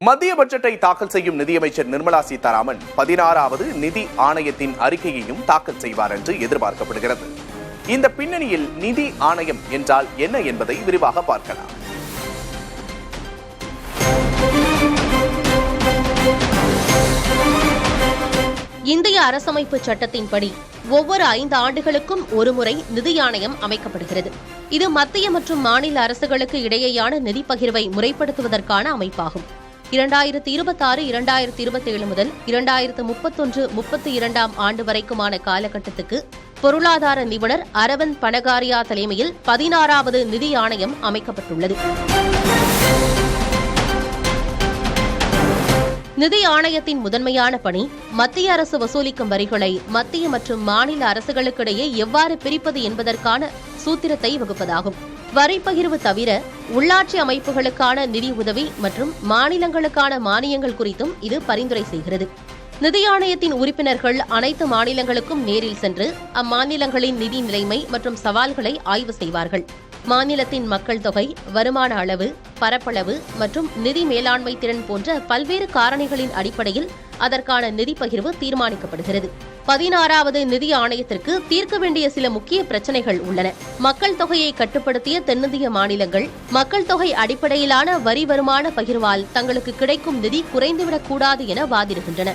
மத்திய பட்ஜெட்டை தாக்கல் செய்யும் நிதியமைச்சர் நிர்மலா சீதாராமன் 16வது நிதி ஆணையத்தின் அறிக்கையையும் தாக்கல் செய்வார் என்று எதிர்பார்க்கப்படுகிறது. இந்த பின்னணியில் நிதி ஆணையம் என்றால் என்ன என்பதை விரிவாக பார்க்கலாம். இந்திய அரசமைப்பு சட்டத்தின்படி ஒவ்வொரு 5 ஆண்டுகளுக்கும் ஒருமுறை நிதி ஆணையம் அமைக்கப்படுகிறது. இது மத்திய மற்றும் மாநில அரசுகளுக்கு இடையேயான நிதி பகிர்வை முறைப்படுத்துவதற்கான அமைப்பாகும். 2026-2027 முதல் 2031-32 ஆண்டு வரைக்குமான காலகட்டத்துக்கு பொருளாதார நிபுணர் அரவிந்த் பனகாரியா தலைமையில் 16வது நிதி ஆணையம் அமைக்கப்பட்டுள்ளது. நிதி ஆணையத்தின் முதன்மையான பணி மத்திய அரசு வசூலிக்கும் வரிகளை மத்திய மற்றும் மாநில அரசுகளுக்கிடையே எவ்வாறு பிரிப்பது என்பதற்கான சூத்திரத்தை வகுப்பதாகும். வரி பகிர்வு தவிர உள்ளாட்சி அமைப்புகளுக்கான நிதி உதவி மற்றும் மாநிலங்களுக்கான மானியங்கள் குறித்தும் இது பரிந்துரை செய்கிறது. நிதி ஆணையத்தின் உறுப்பினர்கள் அனைத்து மாநிலங்களுக்கும் நேரில் சென்று அம்மாநிலங்களின் நிதி நிலைமை மற்றும் சவால்களை ஆய்வு செய்வார்கள். மாநிலத்தின் மக்கள் தொகை, வருமான அளவு, பரப்பளவு மற்றும் நிதி மேலாண்மை திறன் போன்ற பல்வேறு காரணிகளின் அடிப்படையில் அதற்கான நிதி பகிர்வு தீர்மானிக்கப்படுகிறது. 16வது நிதி ஆணையத்திற்கு தீர்க்க வேண்டிய சில முக்கிய பிரச்சினைகள் உள்ளன. மக்கள் தொகையை கட்டுப்படுத்திய தென்னிந்திய மாநிலங்கள் மக்கள் தொகை அடிப்படையிலான வரி வருமான பகிர்வால் தங்களுக்கு கிடைக்கும் நிதி குறைந்துவிடக்கூடாது என வாதிடுகின்றன.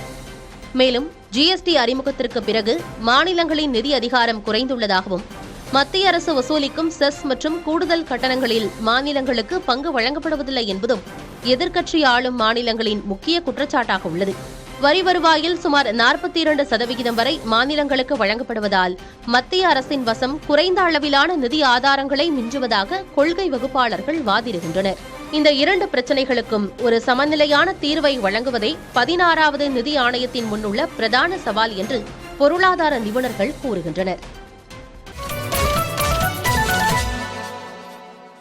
மேலும் ஜிஎஸ்டி அறிமுகத்திற்கு பிறகு மாநிலங்களின் நிதி அதிகாரம் குறைந்துள்ளதாகவும் மத்திய அரசு வசூலிக்கும் செஸ் மற்றும் கூடுதல் கட்டணங்களில் மாநிலங்களுக்கு பங்கு வழங்கப்படுவதில்லை என்பதும் எதிர்க்கட்சி ஆளும் மாநிலங்களின் முக்கிய குற்றச்சாட்டாக உள்ளது. வரி வருவாயில் சுமார் 42% வரை மாநிலங்களுக்கு வழங்கப்படுவதால் மத்திய அரசின் வசம் குறைந்த அளவிலான நிதி ஆதாரங்களை மிஞ்சுவதாக கொள்கை வகுப்பாளர்கள் வாதிடுகின்றனர். இந்த 2 பிரச்சினைகளுக்கும் ஒரு சமநிலையான தீர்வை வழங்குவதே 16வது நிதி ஆணையத்தின் முன்னுள்ள பிரதான சவால் என்று பொருளாதார நிபுணர்கள் கூறுகின்றனர்.